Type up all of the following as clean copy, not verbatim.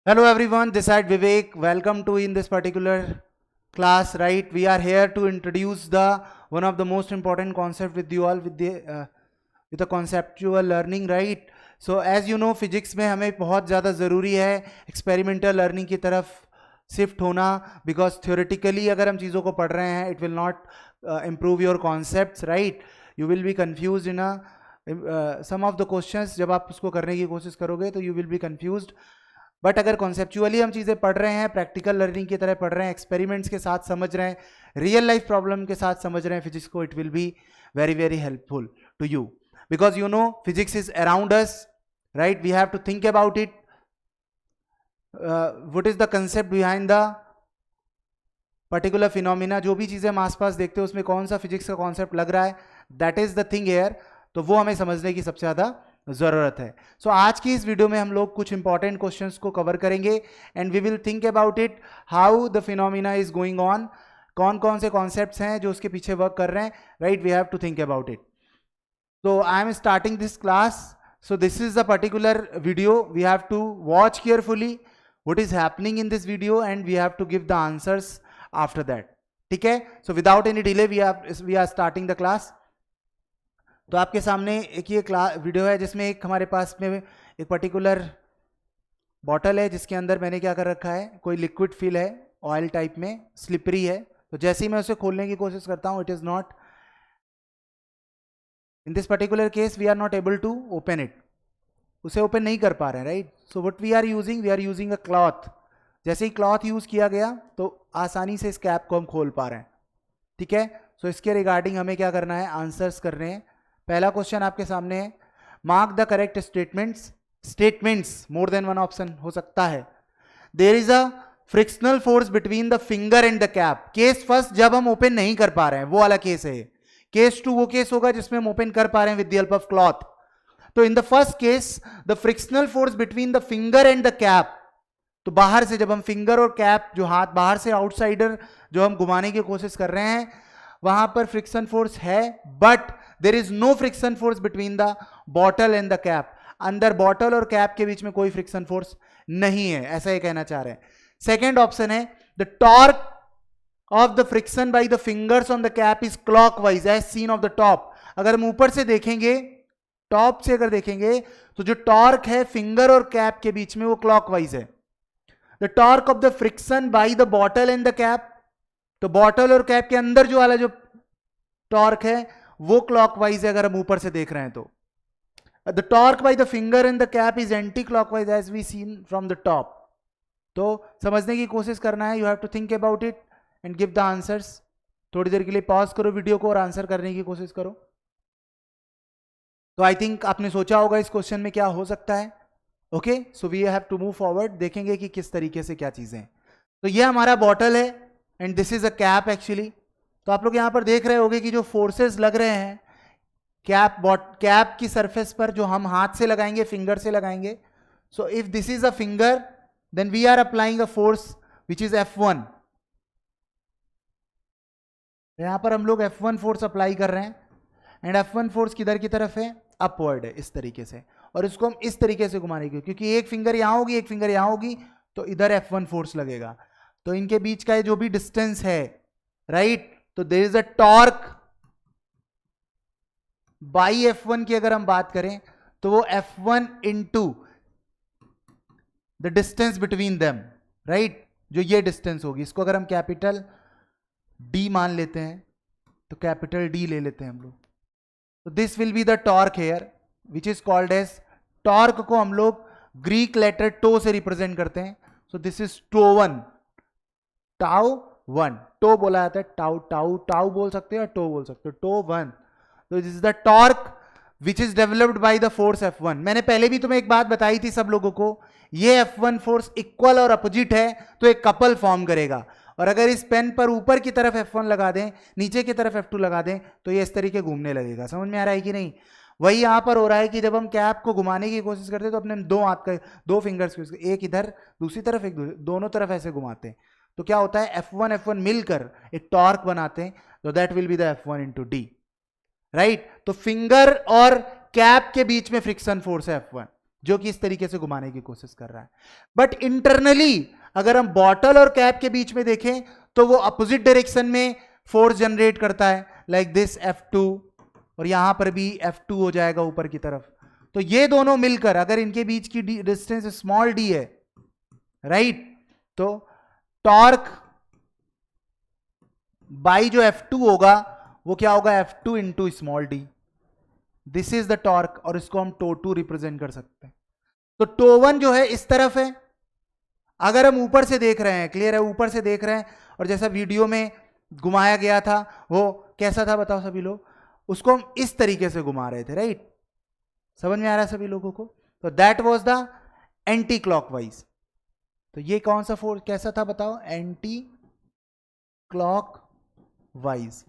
Hello everyone, this side Vivek. Welcome to in this particular class, right? We are here to introduce the one of the most important concept with you all with the conceptual learning, right? So as you know, physics में हमें बहुत ज़्यादा ज़रूरी है experimental learning की तरफ shift होना, because theoretically अगर हम चीज़ों को पढ़ रहे हैं, it will not improve your concepts, right? You will be confused in some of the questions. जब आप उसको करने की कोशिश करोगे तो you will be confused. But अगर कॉन्सेप्चुअली हम चीज़ें पढ़ रहे हैं, प्रैक्टिकल लर्निंग की तरह पढ़ रहे हैं, एक्सपेरिमेंट्स के साथ समझ रहे हैं, रियल लाइफ प्रॉब्लम के साथ समझ रहे हैं फिजिक्स को, it will be very very helpful to you, because you know physics is around us, right? We have to think about it. What is the concept behind the particular phenomena. जो भी चीज़ें हम आसपास देखते हैं उसमें कौन सा फिजिक्स का कॉन्सेप्ट लग रहा है, that is the thing here. तो वो हमें समझने की सबसे ज़्यादा ज़रूरत है. सो आज की इस वीडियो में हम लोग कुछ इंपॉर्टेंट क्वेश्चंस को कवर करेंगे and we will think about it, how the phenomena is going on, कौन कौन से कॉन्सेप्ट्स हैं जो उसके पीछे वर्क कर रहे हैं, right? We have to think about it. So I am starting this class. So this is the particular video. We have to watch carefully what is happening in this video and we have to give the answers after that. ठीक है? So without any delay we are starting the class. तो आपके सामने एक ये video है जिसमें एक हमारे पास में एक पर्टिकुलर बॉटल है जिसके अंदर मैंने क्या कर रखा है, कोई लिक्विड फिल है, ऑयल टाइप में, स्लिपरी है. तो जैसे ही मैं उसे खोलने की कोशिश करता हूँ, it is not, in this particular case we are not able to open it. उसे ओपन नहीं कर पा रहे हैं, right? So what we are using a cloth. जैसे ही क्लॉथ यूज किया गया तो आसानी से इस कैप को हम खोल पा रहे हैं. ठीक है? सो इसके रिगार्डिंग हमें क्या करना है, आंसर्स करने हैं. पहला क्वेश्चन आपके सामने है, mark the correct statements. More than one option हो सकता है. There is a frictional force between the finger and the cap. Case first जब हम ओपन नहीं कर पा रहे हैं वो वाला केस है. केस टू वो केस होगा जिसमें हम ओपन कर पा रहे हैं with the help of cloth. तो in the first case the frictional force between the finger and the cap, तो बाहर से जब हम फिंगर और कैप, जो हाथ बाहर से आउटसाइडर जो हम घुमाने की कोशिश कर रहे हैं, वहां पर फ्रिक्शन फोर्स है, but there is no friction force between the bottle and the cap. अंदर बॉटल और कैप के बीच में कोई फ्रिक्शन फोर्स नहीं है, ऐसा ये कहना चाह रहे हैं. सेकेंड ऑप्शन है, the torque of the friction by the fingers on the cap is clockwise as seen of the top. अगर हम ऊपर से देखेंगे, टॉप से अगर देखेंगे, तो जो टॉर्क है फिंगर और कैप के बीच में वो क्लॉकवाइज है. The torque of the friction by the bottle and the cap, तो बॉटल और कैप के अंदर जो वाला जो टॉर्क है वो क्लॉकवाइज है अगर हम ऊपर से देख रहे हैं तो. The torque by the finger and the cap is anti clockwise as we seen from the top. तो समझने की कोशिश करना है, you have to think about it and give the answers. थोड़ी देर के लिए पॉज करो वीडियो को और आंसर करने की कोशिश करो. तो आई थिंक आपने सोचा होगा इस क्वेश्चन में क्या हो सकता है. Okay, so we have to move forward. देखेंगे कि किस तरीके से क्या चीजें हैं. तो ये हमारा बॉटल है and this is a cap actually. तो आप लोग यहां पर देख रहे होंगे कि जो फोर्सेस लग रहे हैं कैप की सरफेस पर, जो हम हाथ से लगाएंगे, फिंगर से लगाएंगे. So if this is a finger then we are applying a force which is F1. यहां पर हम लोग F1 फोर्स अप्लाई कर रहे हैं एंड F1 फोर्स किधर की तरफ है, अपवर्ड है, इस तरीके से. और इसको हम इस तरीके से घुमाने की, क्योंकि एक फिंगर यहां होगी, एक फिंगर यहां होगी, तो इधर F1 फोर्स लगेगा. तो इनके बीच का जो भी डिस्टेंस है, राइट, तो there is a torque by F1 की अगर हम बात करें तो वो F1 into the distance between them, right, जो ये डिस्टेंस होगी, इसको अगर हम कैपिटल D मान लेते हैं तो कैपिटल D ले लेते हैं हम लोग. तो this will be the torque here which is called as, torque को हम लोग ग्रीक लेटर टो से रिप्रेजेंट करते हैं. So this is tau, tau 1. Tau बोला जाता है, टाउ टाउ टाउ बोल सकते हो, टो बोल सकते हो, टो1. तो this is the torque which is developed by the force F1. मैंने पहले भी तुम्हें एक बात बताई थी सब लोगों को, ये F1 फोर्स इक्वल और अपोजिट है तो एक कपल फॉर्म करेगा. और अगर इस पेन पर ऊपर की तरफ F1 लगा दें, नीचे की तरफ F2 लगा दें, तो ये इस तरीके घूमने लगेगा. समझ में आ रहा है कि नहीं? वही यहां पर हो रहा है कि जब हम कैप को घुमाने की कोशिश करते हैं तो अपने दो हाथ का, दो फिंगर्स, एक इधर दूसरी तरफ, एक दोनों तरफ ऐसे घुमाते हैं. तो क्या होता है, F1 मिलकर एक टॉर्क बनाते हैं. तो that will be the F1 into D, right. तो फिंगर और कैप के बीच में फ्रिक्शन फोर्स है F1. जो कि इस तरीके से घुमाने की कोशिश कर रहा है। बट इंटरनली अगर हम बॉटल और कैप के बीच में देखें तो वो अपोजिट डायरेक्शन में फोर्स जनरेट करता है, लाइक दिस F2, और यहां पर भी F2 हो जाएगा ऊपर की तरफ। तो ये दोनों मिलकर अगर इनके बीच की डिस्टेंस स्मॉल d है, राइट, तो टॉर्क बाई जो F2 होगा वो क्या होगा, F2 into small d। This is the torque, और इसको हम टो2 रिप्रेजेंट कर सकते हैं। तो टो1 जो है इस तरफ है, अगर हम ऊपर से देख रहे हैं, क्लियर है, ऊपर से देख रहे हैं, और जैसा वीडियो में घुमाया गया था वो कैसा था बताओ सभी लोग, उसको हम इस तरीके से घुमा रहे थे, राइट, समझ में आ रहा है सभी लोगों को। तो that was the anti clockwise. तो ये कौन सा फोर्स कैसा था बताओ, एंटी क्लॉकवाइज।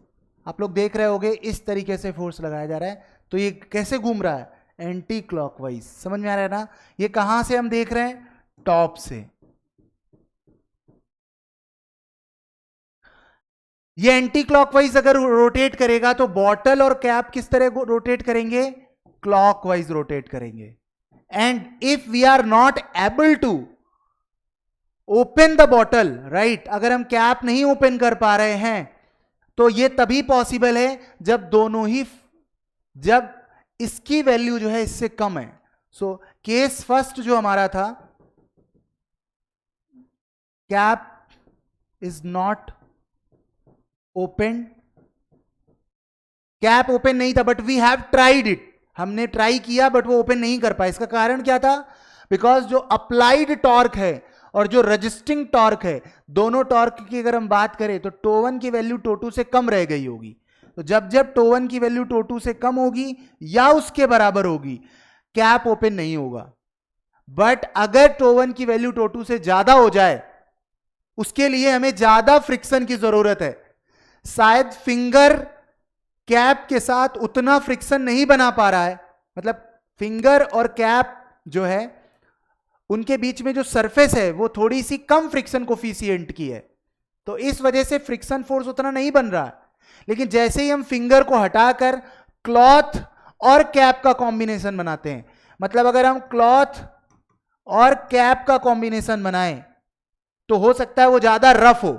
आप लोग देख रहे होगे इस तरीके से फोर्स लगाया जा रहा है, तो ये कैसे घूम रहा है, एंटी क्लॉकवाइज। समझ में आ रहा है ना। ये कहां से हम देख रहे हैं, टॉप से। ये एंटी क्लॉकवाइज अगर रोटेट करेगा तो बॉटल और कैप किस तरह रोटेट करेंगे, क्लॉकवाइज रोटेट करेंगे। And if we are not able to open the bottle, right, अगर हम कैप नहीं ओपन कर पा रहे हैं तो ये तभी पॉसिबल है जब दोनों ही, जब इसकी वैल्यू जो है इससे कम है। सो केस फर्स्ट जो हमारा था, cap is not open, cap open नहीं था, but we have tried it, हमने ट्राई किया बट वो ओपन नहीं कर पाया। इसका कारण क्या था, बिकॉज जो अप्लाइड टॉर्क है और जो रजिस्टिंग टॉर्क है, दोनों टॉर्क की अगर हम बात करें तो टो1 की वैल्यू टो2 से कम रह गई होगी। तो जब जब टो1 की वैल्यू टो2 से कम होगी या उसके बराबर होगी, कैप ओपन नहीं होगा। बट अगर टो1 की वैल्यू टो2 से ज्यादा हो जाए, उसके लिए हमें ज्यादा फ्रिक्शन की जरूरत है। शायद फिंगर कैप के साथ उतना फ्रिक्शन नहीं बना पा रहा है, मतलब फिंगर और कैप जो है उनके बीच में जो सरफेस है वो थोड़ी सी कम फ्रिक्शन कोफिशिएंट की है, तो इस वजह से फ्रिक्शन फोर्स उतना नहीं बन रहा है। लेकिन जैसे ही हम फिंगर को हटाकर क्लॉथ और कैप का कॉम्बिनेशन बनाते हैं, मतलब अगर हम क्लॉथ और कैप का कॉम्बिनेशन बनाएं तो हो सकता है वो ज्यादा रफ हो,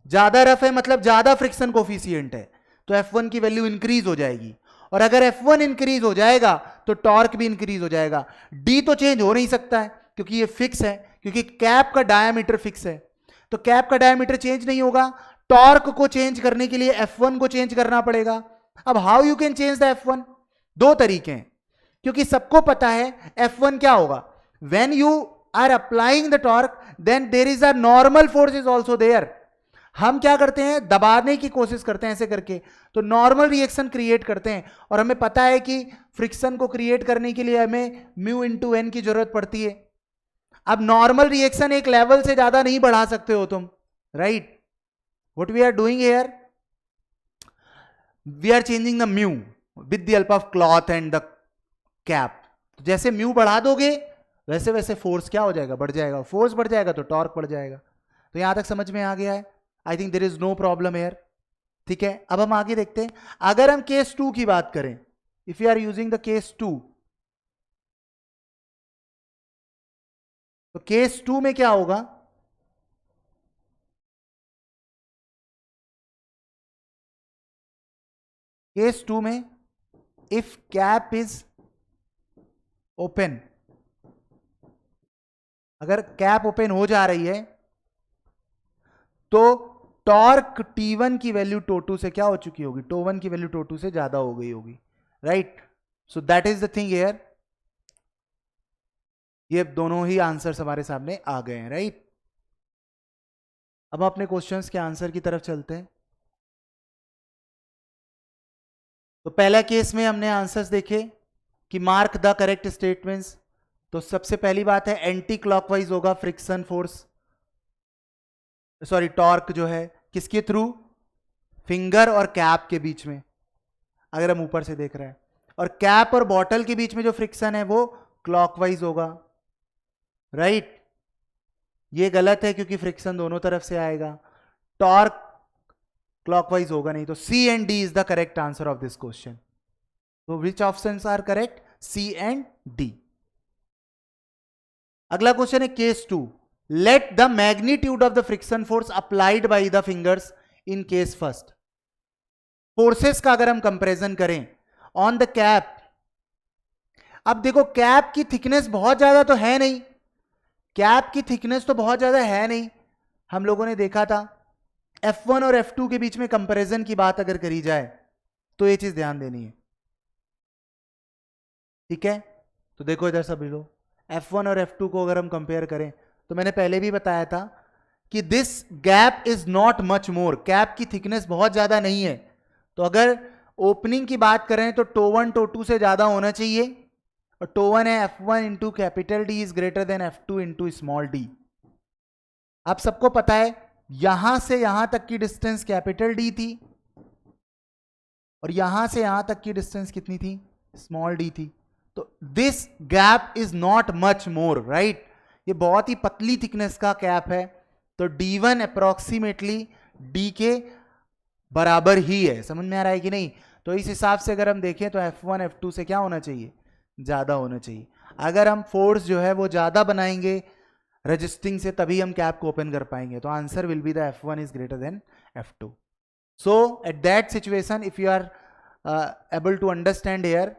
ज्यादा रफ है मतलब ज्यादा फ्रिक्शन कोफिशिएंट है, तो F1 की वैल्यू इंक्रीज हो जाएगी। और अगर F1 इंक्रीज हो जाएगा तो टॉर्क भी इंक्रीज हो जाएगा। D तो चेंज हो नहीं सकता है क्योंकि ये फिक्स है, क्योंकि कैप का डायामीटर फिक्स है, तो कैप का डायामीटर चेंज नहीं होगा। टॉर्क को चेंज करने के लिए F1 को चेंज करना पड़ेगा। अब how you can change the F1, दो तरीके हैं, क्योंकि सबको पता है F1 क्या होगा, when you are applying the torque then there is a normal force is also there. हम क्या करते हैं, दबाने की कोशिश करते हैं ऐसे करके, तो नॉर्मल रिएक्शन क्रिएट करते हैं, और हमें पता है कि फ्रिक्शन को क्रिएट करने के लिए हमें म्यू इंटू एन की जरूरत पड़ती है। अब नॉर्मल रिएक्शन एक लेवल से ज्यादा नहीं बढ़ा सकते हो तुम, right. What we are doing here, we are changing the mu with the help of cloth and the cap. जैसे म्यू बढ़ा दोगे वैसे वैसे फोर्स क्या हो जाएगा, बढ़ जाएगा, फोर्स बढ़ जाएगा तो टॉर्क बढ़ जाएगा। तो यहां तक समझ में आ गया है, I think there is no problem here, ठीक है। अब हम आगे देखते हैं, अगर हम केस 2 की बात करें, if you are using the case 2, तो केस 2 में क्या होगा, केस 2 में इफ कैप इज ओपन, अगर कैप ओपन हो जा रही है तो टॉर्क T1 की वैल्यू टो2 से क्या हो चुकी होगी, टो1 की वैल्यू टो2 से ज्यादा हो गई होगी, right. So that is the thing here. ये दोनों ही आंसर्स हमारे सामने आ गए हैं, राइट। अब अपने क्वेश्चंस के आंसर की तरफ चलते हैं। तो पहला केस में हमने आंसर्स देखे कि मार्क द करेक्ट स्टेटमेंट्स। तो सबसे पहली बात है एंटी क्लॉकवाइज होगा फ्रिक्शन फोर्स, सॉरी टॉर्क जो है किसके थ्रू, फिंगर और कैप के बीच में, अगर हम ऊपर से देख रहे हैं, और कैप और बॉटल के बीच में जो फ्रिक्शन है वो क्लॉकवाइज होगा, राइट। ये गलत है क्योंकि फ्रिक्शन दोनों तरफ से आएगा, टॉर्क क्लॉकवाइज होगा नहीं, तो C and D is the correct answer of this question. तो which options are correct, C and D. अगला क्वेश्चन है case 2, let the magnitude of the friction force applied by the fingers in case first. Forces का अगर हम comparison करें on the cap, अब देखो cap की थिकनेस बहुत ज्यादा तो है नहीं, कैप की थिकनेस तो बहुत ज्यादा है नहीं, हम लोगों ने देखा था F1 और F2 के बीच में कंपैरिजन की बात अगर करी जाए तो ये चीज ध्यान देनी है, ठीक है। तो देखो इधर सभी लोग, F1 और F2 को अगर हम कंपेयर करें तो मैंने पहले भी बताया था कि this gap is not much more, cap की थिकनेस बहुत ज्यादा नहीं है, तो अगर ओपनिंग की बात करें तो टो 1 टो 2 से ज्यादा होना चाहिए, और टो 1 है F1 into capital D is greater than F2 into small D. आप सबको पता है यहां से यहां तक की डिस्टेंस कैपिटल डी थी और यहां से यहां तक की डिस्टेंस कितनी थी, स्मॉल डी थी, तो this gap is not much more, right. ये बहुत ही पतली थिकनेस का गैप है, तो D1 अप्रोक्सीमेटली D के बराबर ही है, समझ में आ रहा है कि नहीं। तो इस हिसाब से अगर हम देखें तो F1 F2 से क्या होना चाहिए, ज्यादा होना चाहिए। अगर हम फोर्स जो है वो ज्यादा बनाएंगे रजिस्टिंग से तभी हम कैप को ओपन कर पाएंगे, तो answer will be the F1 is greater than F2। So at that situation if you are able to understand here,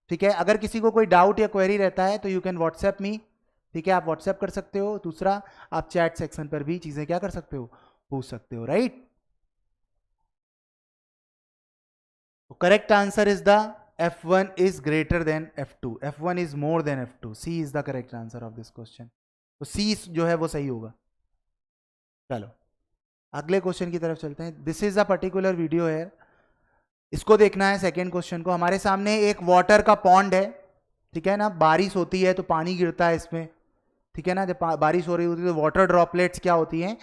ठीक है। अगर किसी को कोई डाउट या क्वेरी रहता है तो यू कैन व्हाट्सएप मी, ठीक है, आप व्हाट्सएप कर सकते हो। दूसरा आप चैट सेक्शन पर भी चीजें क्या कर सकते हो, पूछ सकते हो, right. Correct answer is the F1 is greater than F2, F1 is more than F2, C is the correct answer of this question। तो C जो है वो सही होगा। चलो अगले क्वेश्चन की तरफ चलते हैं। This is a particular video है, इसको देखना है सेकेंड क्वेश्चन को। हमारे सामने एक वाटर का पॉन्ड है, ठीक है ना, बारिश होती है तो पानी गिरता है इसमें, ठीक है ना। जब बारिश हो रही होती है तो वाटर ड्रॉपलेट्स क्या होती हैं,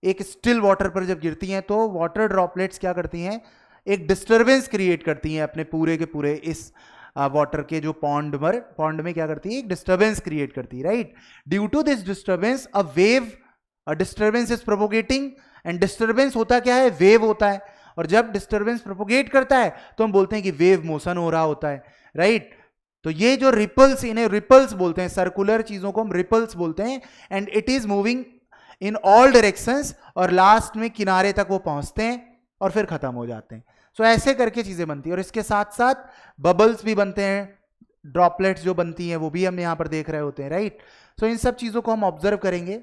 एक स्टिल वाटर पर जब गिरती हैं तो वाटर ड्रॉपलेट्स क्या करती हैं, एक डिस्टरबेंस क्रिएट करती हैं अपने पूरे के पूरे इस वाटर के जो पॉन्ड में क्या करती है, एक डिस्टरबेंस क्रिएट करती है, right. Due to this disturbance a wave, a disturbance is propagating, and disturbance होता क्या है, वेव होता है, और जब डिस्टरबेंस प्रोपोगेट करता है तो हम बोलते हैं कि वेव मोशन हो रहा होता है, राइट। तो ये जो रिपल्स, इन्हें रिपल्स बोलते हैं, सर्कुलर चीजों को हम रिपल्स बोलते हैं, and it is moving in all directions, और लास्ट में किनारे तक वो पहुंचते हैं और फिर खत्म हो जाते हैं। सो ऐसे करके चीजें बनती है, और इसके साथ साथ बबल्स भी बनते हैं, ड्रॉपलेट्स जो बनती हैं वो भी हम यहां पर देख रहे होते हैं, राइट। सो इन सब चीजों को हम ऑब्जर्व करेंगे।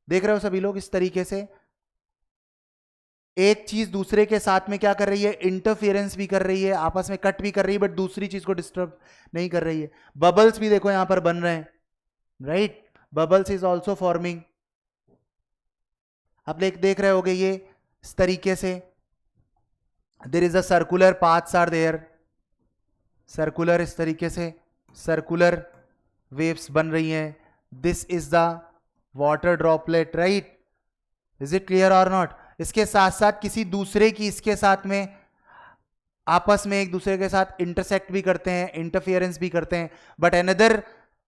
देख रहे हो सभी लोग, इस तरीके से एक चीज दूसरे के साथ में क्या कर रही है, इंटरफेरेंस भी कर रही है, आपस में कट भी कर रही है, बट दूसरी चीज को डिस्टर्ब नहीं कर रही है। बबल्स भी देखो यहां पर बन रहे हैं, right, bubbles is also forming. आप देख रहे होगे ये इस तरीके से, there is a circular paths are there, circular, इस तरीके से सर्कुलर वेव्स बन रही हैं। This is the water droplet, right, is it clear और नॉट। इसके साथ साथ किसी दूसरे की इसके साथ में आपस में एक दूसरे के साथ इंटरसेक्ट भी करते हैं, इंटरफियरेंस भी करते हैं, बट अनदर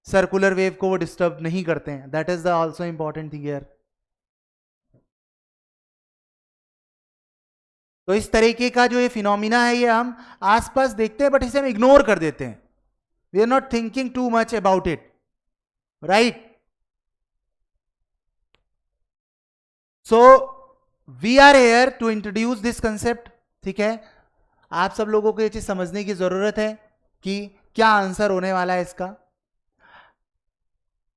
सर्कुलर वेव को वो डिस्टर्ब नहीं करते हैं। That is the also important thing here. तो इस तरीके का जो ये फिनोमिना है ये हम आसपास देखते हैं, बट इसे हम इग्नोर कर देते हैं, we are not thinking too much about it, right. So we are here to introduce this concept, ठीक है। आप सब लोगों को ये चीज समझने की जरूरत है कि क्या आंसर होने वाला है इसका।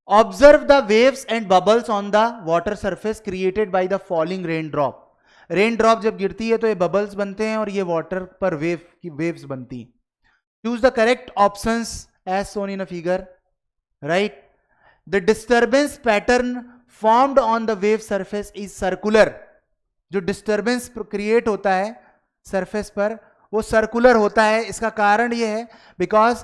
Observe the waves and bubbles on the water surface created by the falling rain drop. Rain drop जब गिरती है तो ये बबल्स बनते हैं और ये वाटर पर वेव्स बनती हैं। Choose the correct options as shown in a figure, right. The disturbance pattern formed on the wave surface is circular. जो डिस्टर्बेंस क्रिएट होता है सरफेस पर वो सर्कुलर होता है। इसका कारण ये है because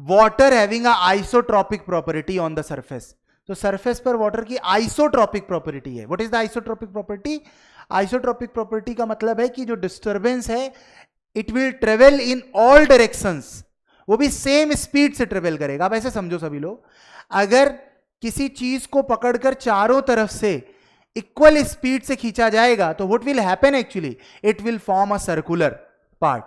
water having a isotropic property on the surface. तो सरफेस पर वाटर की आइसोट्रॉपिक प्रॉपर्टी है। What is the isotropic property? Isotropic property का मतलब है कि जो डिस्टर्बेंस है it will travel in all directions, वो भी सेम स्पीड से ट्रेवल करेगा। अब ऐसे समझो सभी लोग, अगर किसी चीज को पकड़कर चारों तरफ से इक्वल स्पीड से खींचा जाएगा तो what will happen actually, it will form a circular part,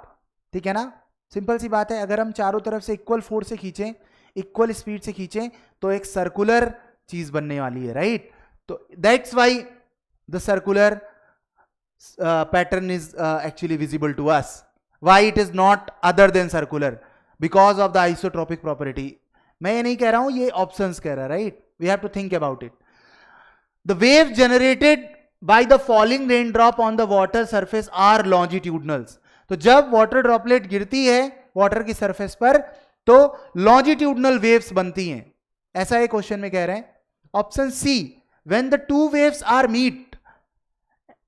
ठीक है ना। सिंपल सी बात है, अगर हम चारों तरफ से इक्वल फोर्स से खींचें, इक्वल स्पीड से खींचें तो एक सर्कुलर चीज बनने वाली है, राइट? तो that's why the circular pattern is actually visible to us. Why it is not other than circular? Because of the isotropic property. मैं ये नहीं कह रहा हूं, ये ऑप्शंस कह रहा है, right? We have to think about it. The wave generated by the falling rain drop on the water surface are longitudinals. तो जब वाटर ड्रॉपलेट गिरती है वाटर की सरफेस पर तो लॉन्जिट्यूडनल वेव्स बनती हैं. ऐसा एक क्वेश्चन में कह रहे हैं. Option C, when the two waves are meet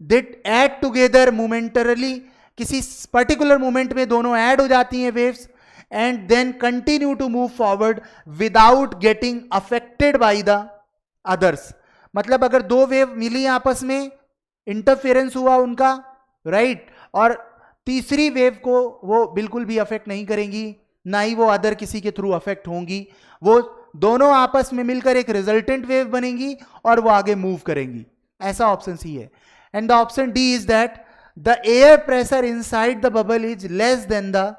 that add together momentarily. किसी पर्टिकुलर मोमेंट में दोनों ऐड हो जाती हैं waves and then continue to move forward without getting affected by the others. मतलब अगर दो वेव मिली आपस में, इंटरफेरेंस हुआ उनका, राइट, और तीसरी वेव को वो बिल्कुल भी अफेक्ट नहीं करेंगी, ना ही वो अदर किसी के थ्रू अफेक्ट होंगी. वो दोनों आपस में मिलकर एक रिजल्टेंट वेव बनेंगी और वो आगे मूव करेंगी. ऐसा ऑप्शन सी है. And the option D is that the air pressure inside the bubble is less than the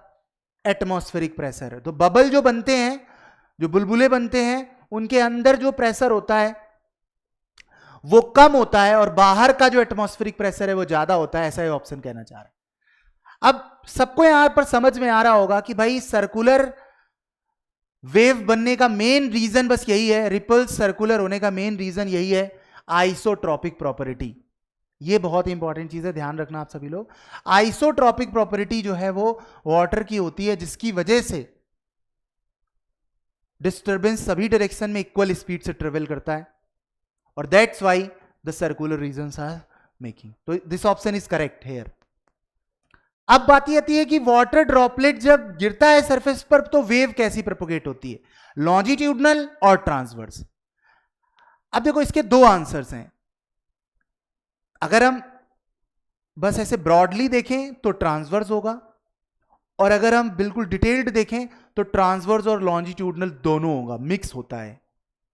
atmospheric pressure. तो बबल जो बनते हैं, जो बुलबुले बनते हैं, उनके अंदर जो प्रेशर होता है वो कम होता है और बाहर का जो एटमॉस्फेरिक प्रेशर है वो ज्यादा होता है. ऐसा ये ऑप्शन कहना चाह रहा है. अब सबको यहां पर समझ में आ रहा होगा कि भाई सर्कुलर वेव बनने का मेन रीजन बस यही है, रिपल्स सर्कुलर होने का मेन रीजन यही है, आइसोट्रॉपिक प्रॉपर्टी. ये बहुत इंपॉर्टेंट चीज है, ध्यान रखना आप सभी लोग. आइसोट्रॉपिक प्रॉपर्टी जो है वो वाटर की होती है, जिसकी वजह से डिस्टर्बेंस सभी डायरेक्शन में इक्वल स्पीड से ट्रेवल करता है और that's why the circular regions are making. तो this option is correct here. अब बात यह आती है कि वाटर ड्रॉपलेट जब गिरता है सरफेस पर तो वेव कैसी प्रोपोगेट होती है, लॉन्जिट्यूडनल और ट्रांसवर्स. अब देखो इसके दो आंसर्स हैं. अगर हम बस ऐसे ब्रॉडली देखें तो ट्रांसवर्स होगा, और अगर हम बिल्कुल डिटेल्ड देखें तो ट्रांसवर्स और लॉन्जिट्यूडनल दोनों होगा, मिक्स होता है,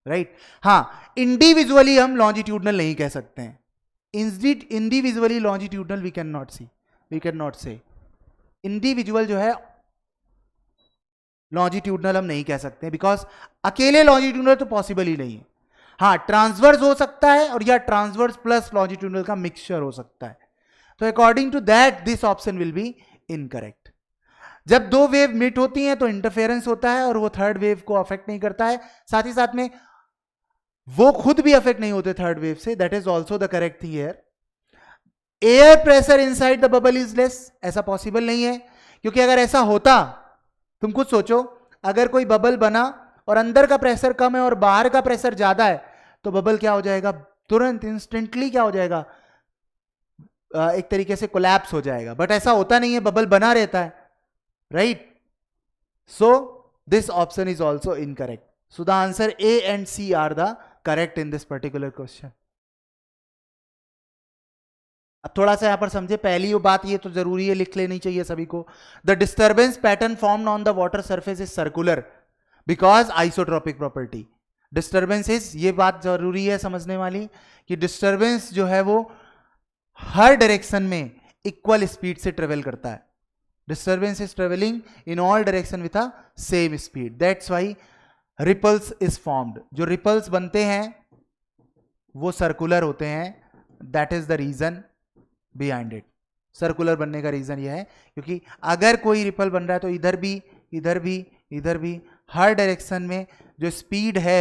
राइट? हाँ, इंडिविजुअली हम लॉन्जिट्यूडनल नहीं कह सकते हैं. Individually longitudinal we can not say. Individual जो है लॉन्जिट्यूडनल हम नहीं कह सकते बिकॉज अकेले लॉन्जिट्यूडनल तो पॉसिबल ही नहीं है. हाँ, ट्रांसवर्स हो सकता है और या ट्रांसवर्स प्लस लॉन्जिट्यूडनल का मिक्सचर हो सकता है. तो according to that this option will be incorrect. जब दो वेव मीट होती हैं तो इंटरफेरेंस होता है और वो थर्ड वेव को अफेक्ट नहीं करता है, साथ ही साथ में वो खुद भी अफेक्ट नहीं होते थर्ड वेव से. That is also the correct thing here. Air pressure inside the bubble is less, ऐसा पॉसिबल नहीं है, क्योंकि अगर ऐसा होता, तुम खुद सोचो, अगर कोई बबल बना और अंदर का प्रेशर कम है और बाहर का प्रेशर ज्यादा है तो बबल क्या हो जाएगा, तुरंत इंस्टेंटली क्या हो जाएगा, एक तरीके से कोलैप्स हो जाएगा. बट ऐसा होता नहीं है, बबल बना रहता है, right? So this option is also incorrect. So the answer A and C are the correct in this particular question. अब थोड़ा सा यहां पर समझे, पहली बात ये तो जरूरी है, लिख लेनी चाहिए सभी को. The disturbance pattern formed on the water surface is circular because isotropic property. Disturbance is, ये बात जरूरी है समझने वाली, कि डिस्टर्बेंस जो है वो हर डायरेक्शन में इक्वल स्पीड से ट्रेवल करता है. Disturbance is travelling in all direction with a same speed. That's why ripples is formed. जो रिपल्स बनते हैं वो सर्कुलर होते हैं. That is the reason behind it. Circular बनने का रीजन यह है क्योंकि अगर कोई रिपल बन रहा है तो इधर भी, इधर भी, इधर भी, हर डायरेक्शन में जो स्पीड है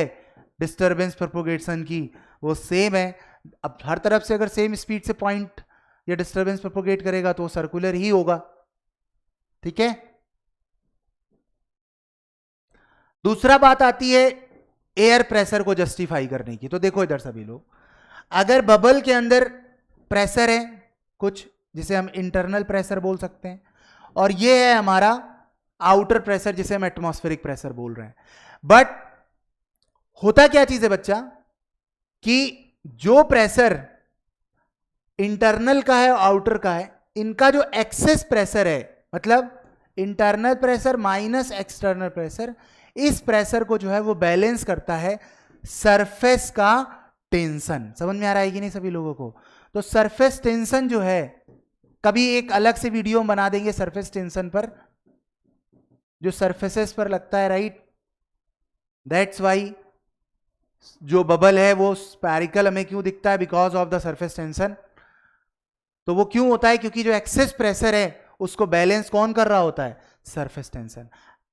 डिस्टर्बेंस प्रोपोगेशन की वो सेम है. अब हर तरफ से अगर सेम स्पीड से पॉइंट या डिस्टर्बेंस प्रोपोगेट करेगा तो वो सर्कुलर ही होगा. ठीक है. दूसरा बात आती है एयर प्रेशर को जस्टिफाई करने की. तो देखो इधर सभी लोग, अगर बबल के अंदर प्रेशर है कुछ, जिसे हम इंटरनल प्रेशर बोल सकते हैं, और ये है हमारा आउटर प्रेशर जिसे हम एटमॉस्फेरिक प्रेशर बोल रहे हैं. बट होता क्या चीज है बच्चा, कि जो प्रेशर इंटरनल का है और आउटर का है, इनका जो एक्सेस प्रेशर है, मतलब internal pressure minus external pressure, इस प्रेशर को जो है वो बैलेंस करता है सरफेस का टेंशन. समझ में आ रहा है कि नहीं सभी लोगों को? तो सरफेस टेंशन जो है, कभी एक अलग से वीडियो बना देंगे सरफेस टेंशन पर, जो सरफेसेस पर लगता है, राइट? दैट्स वाई जो बबल है वो स्पैरिकल हमें क्यों दिखता है, because of the surface tension. तो वो क्यों होता है, क्योंकि जो एक्सेस प्रेशर है उसको बैलेंस कौन कर रहा होता है, सरफेस टेंशन।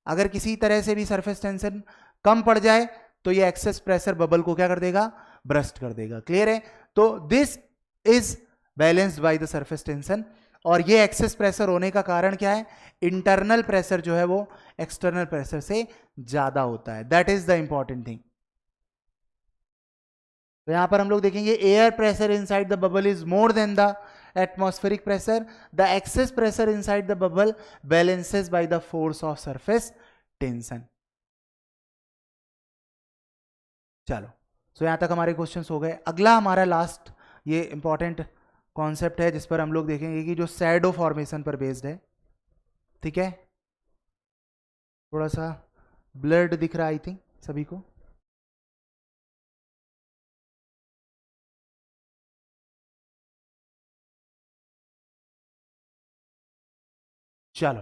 अगर किसी तरह से भी सरफेस टेंशन कम पड़ जाए तो ये एक्सेस प्रेशर बबल को क्या कर देगा, ब्रस्ट कर देगा। क्लियर है? तो this is balanced by the surface tension. और ये एक्सेस प्रेशर होने का कारण क्या है, इंटरनल प्रेशर जो है वो एक्सटर्नल प्रेशर से ज्यादा होता है। That is the important thing. तो यहां पर हम लोग देखेंगे air pressure inside the bubble is more than the atmospheric pressure. The excess pressure inside the bubble balances by the force of surface tension. चलो, सो यहां तक हमारे क्वेश्चंस हो गए। अगला हमारा लास्ट ये इंपॉर्टेंट कॉन्सेप्ट है जिस पर हम लोग देखेंगे कि जो शैडो फॉर्मेशन पर बेस्ड है। ठीक है, थोड़ा सा ब्लर्ड दिख रहा है आई थिंक सभी को। चलो,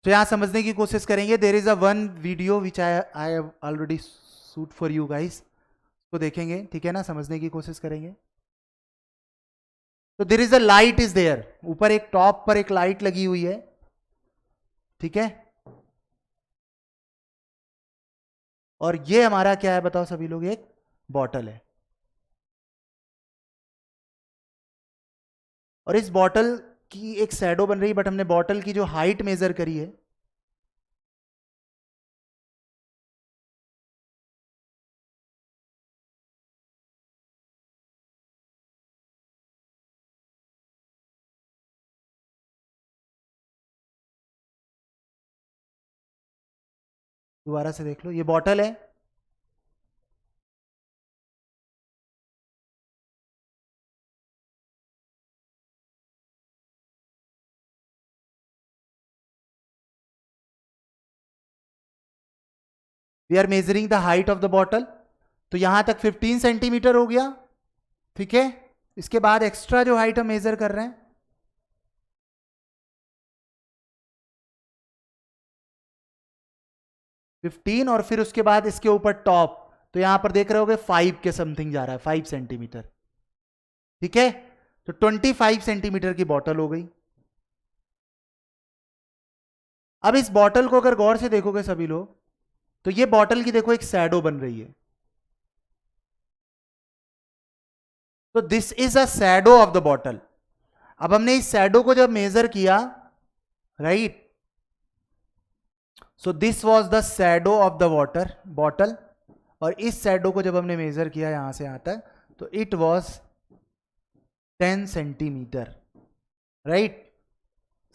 तो यहां समझने की कोशिश करेंगे। देर is a one video which I have already shoot for you guys, तो देखेंगे। ठीक है ना, समझने की कोशिश करेंगे। तो there is a light is there, ऊपर एक टॉप पर एक लाइट लगी हुई है। ठीक है, और ये हमारा क्या है बताओ सभी लोग, एक बॉटल है। और इस बॉटल की एक शैडो बन रही है, बट हमने बॉटल की जो हाइट मेजर करी है, दोबारा से देख लो, ये बॉटल है। We are measuring the height of the bottle. तो यहां तक 15 सेंटीमीटर हो गया। ठीक है, इसके बाद एक्स्ट्रा जो हाइट हम मेजर कर रहे हैं, फिफ्टीन, और फिर उसके बाद इसके ऊपर टॉप, तो यहां पर देख रहे होगे 5 के समथिंग जा रहा है, 5 सेंटीमीटर। ठीक है, तो 25 सेंटीमीटर की बॉटल हो गई। अब इस बॉटल को अगर गौर से देखोगे सभी लोग, तो ये बॉटल की देखो एक शैडो बन रही है। तो this is a shadow of the bottle. अब हमने इस शैडो को जब मेजर किया, right, so this was the shadow of the water bottle. और इस शैडो को जब हमने मेजर किया यहां से यहां तक, तो इट वाज 10 सेंटीमीटर। राइट,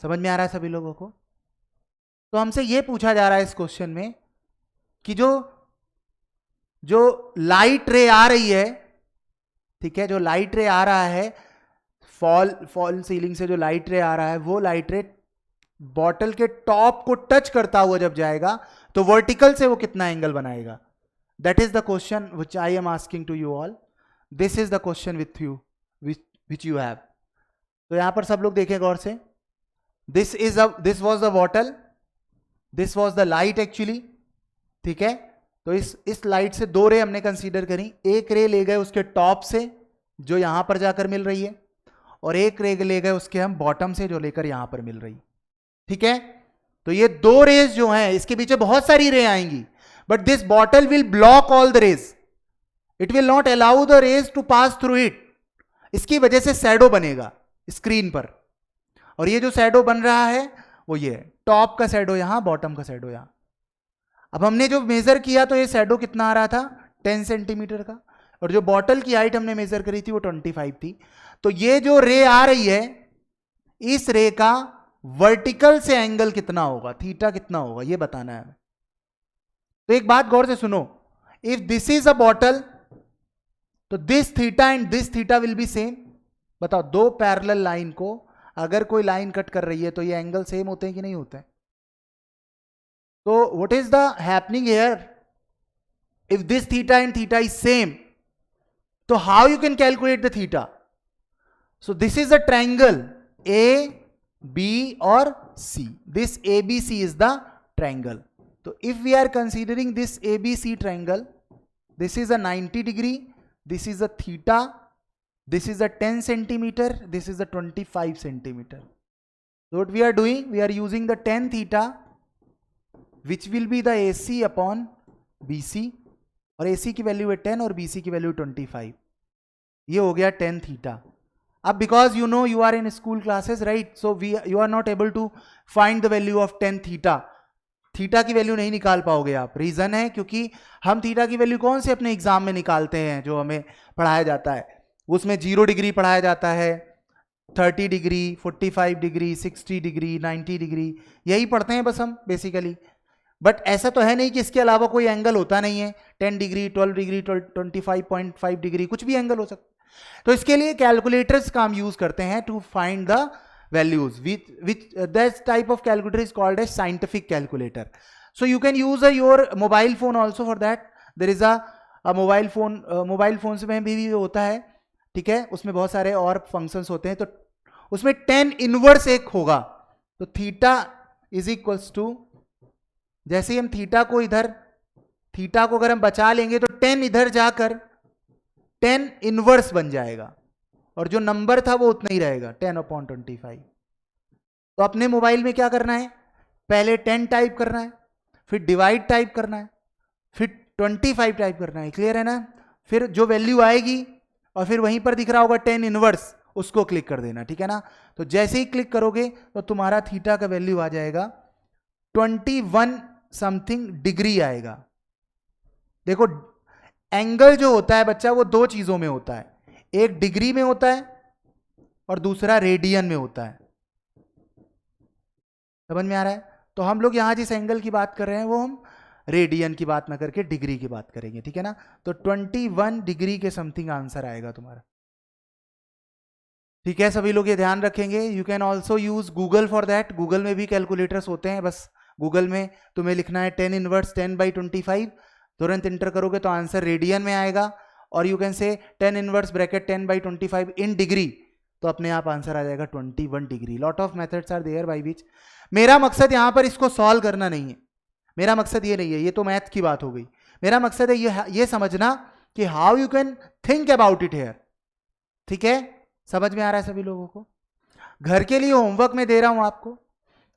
समझ में आ रहा है सभी लोगों को? तो हमसे यह पूछा जा रहा है इस क्वेश्चन में कि जो लाइट रे आ रही है, ठीक है, जो लाइट रे आ रहा है फॉल सीलिंग से, जो लाइट रे आ रहा है, वो लाइट रे बॉटल के टॉप को टच करता हुआ जब जाएगा तो वर्टिकल से वो कितना एंगल बनाएगा। That is the question which I am asking to you all. This is the question with you which you have. तो यहां पर सब लोग देखें गौर से, this was the bottle, this was the light actually. ठीक है, तो इस लाइट से दो रे हमने कंसीडर करी। एक रे ले गए उसके टॉप से जो यहां पर जाकर मिल रही है, और एक रे ले गए उसके हम बॉटम से जो लेकर यहां पर मिल रही। ठीक है, तो ये दो रेज जो हैं, इसके पीछे बहुत सारी रे आएंगी, but this bottle will block all the rays, it will not allow the rays to pass through it. इसकी वजह से शैडो बनेगा स्क्रीन पर। और ये जो शैडो बन रहा है वो ये टॉप का शैडो यहां, बॉटम का शैडो यहां। अब हमने जो मेजर किया तो ये शैडो कितना आ रहा था, 10 सेंटीमीटर का, और जो बॉटल की हाइट हमने मेजर करी थी वो 25 थी। तो ये जो रे आ रही है, इस रे का वर्टिकल से एंगल कितना होगा, थीटा कितना होगा, ये बताना है हमें। तो एक बात गौर से सुनो, if this is a bottle, तो this theta and this theta will be same. बताओ, दो पैरेलल लाइन को अगर कोई लाइन कट कर रही है तो ये एंगल सेम होते हैं कि नहीं होते हैं? तो what is the happening here, if this theta and theta is same, तो how you can calculate the theta? So this is a triangle A B और C, this A B C is the triangle. तो if we are considering this ABC triangle, this is a 90 degree, this is a theta, this is a 10 centimetre, this is a 25 centimetre. So what we are doing, we are using the tan theta which will be the AC upon BC, और AC की value है 10 और BC की value 25. ये हो गया tan theta. अब because you know you are in school classes right, so you are not able to find the value of tan theta. Theta की वैल्यू नहीं निकाल पाओगे आप. रीजन है क्योंकि हम थीटा की वैल्यू कौन से अपने एग्जाम में निकालते हैं, जो हमें पढ़ाया जाता है उसमें 0 डिग्री पढ़ाया जाता है, 30 डिग्री, 45 डिग्री, 60 डिग्री, 90 डिग्री, यही पढ़ते हैं बस हम बेसिकली. बट ऐसा तो है नहीं कि इसके अलावा कोई एंगल होता नहीं है. 10 डिग्री, 12 डिग्री, 25.5 डिग्री, कुछ भी एंगल हो सकता है. तो इसके लिए कैलकुलेटर्स का हम यूज करते हैं to find the values, which that type of calculator is called as scientific calculator. So you can use your mobile phone also for that. There is a mobile phone, mobile phones में भी होता है, ठीक है, उसमें बहुत सारे और फंक्शंस होते हैं. तो उसमें tan इनवर्स एक होगा. तो थीटा इज इक्वल्स टू, जैसे ही हम थीटा को इधर, थीटा को अगर हम बचा लेंगे तो tan इधर जाकर tan इनवर्स बन जाएगा, और जो नंबर था वो उतना ही रहेगा 10/25. तो अपने मोबाइल में क्या करना है, पहले 10 टाइप करना है, फिर डिवाइड टाइप करना है, फिर 25 टाइप करना है. क्लियर है ना. फिर जो वैल्यू आएगी और फिर वहीं पर दिख रहा होगा tan इनवर्स, उसको क्लिक कर देना. ठीक है ना. तो जैसे ही क्लिक करोगे तो तुम्हारा थीटा का वैल्यू आ जाएगा 21 समथिंग डिग्री आएगा. देखो एंगल जो होता है बच्चा वो दो चीजों में होता है, एक डिग्री में होता है और दूसरा रेडियन में होता है. समझ में आ रहा है. तो हम लोग यहां जिस एंगल की बात कर रहे हैं वो हम रेडियन की बात ना करके डिग्री की बात करेंगे. ठीक है ना. तो 21 डिग्री के समथिंग आंसर आएगा तुम्हारा. ठीक है, सभी लोग ये ध्यान रखेंगे. You can also use Google for that. Google में भी कैलकुलेटर्स होते हैं. बस गूगल में तुम्हें लिखना है tan इनवर्स 10/25, तुरंत इंटर करोगे तो आंसर रेडियन में आएगा. और you can say tan inverse bracket 10/25 in degree, तो अपने आप आंसर आ जाएगा 21 degree. Lot of methods are there by which. मेरा मकसद यहां पर इसको सॉल्व करना नहीं है, मेरा मकसद ये नहीं है, ये तो मैथ की बात हो गई. मेरा मकसद है ये समझना कि how you can think about it here. ठीक है, समझ में आ रहा है सभी लोगों को. घर के लिए होमवर्क में दे रहा हूं आपको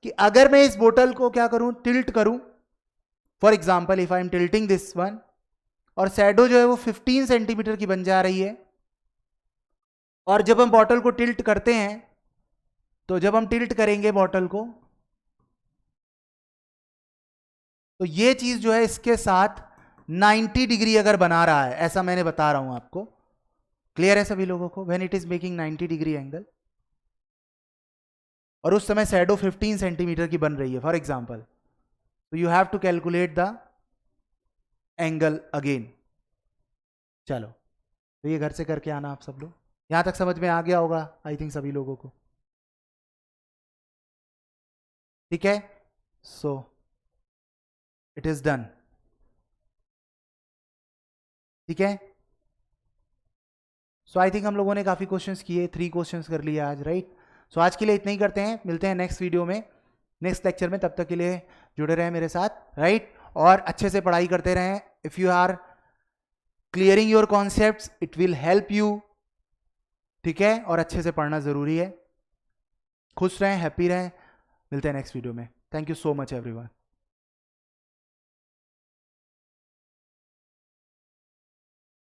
कि अगर मैं इस बोतल को क्या करूं, टिल्ट करूं. For example if I am tilting this one, और शैडो जो है वो 15 सेंटीमीटर की बन जा रही है. और जब हम बॉटल को टिल्ट करते हैं, तो जब हम टिल्ट करेंगे बॉटल को, तो ये चीज जो है इसके साथ 90 डिग्री अगर बना रहा है, ऐसा मैंने बता रहा हूं आपको. क्लियर है सभी लोगों को. When it is making 90 degree angle, और उस समय शैडो 15 सेंटीमीटर की बन रही है फॉर एग्जाम्पल, तो you have to calculate the angle again. चलो, तो ये घर से करके आना आप सब लोग. यहां तक समझ में आ गया होगा आई थिंक सभी लोगों को. ठीक है, सो इट इज डन. ठीक है, सो आई थिंक हम लोगों ने काफी क्वेश्चंस किए, 3 क्वेश्चंस कर लिए आज. राइट. सो आज के लिए इतना ही करते हैं, मिलते हैं नेक्स्ट वीडियो में, नेक्स्ट लेक्चर में. तब तक के लिए जुड़े रहें मेरे साथ. राइट. और अच्छे से पढ़ाई करते रहें. If you are clearing your concepts it will help you. ठीक है, और अच्छे से पढ़ना जरूरी है. खुश रहें, हैप्पी रहें. मिलते हैं नेक्स्ट वीडियो में. Thank you so much everyone.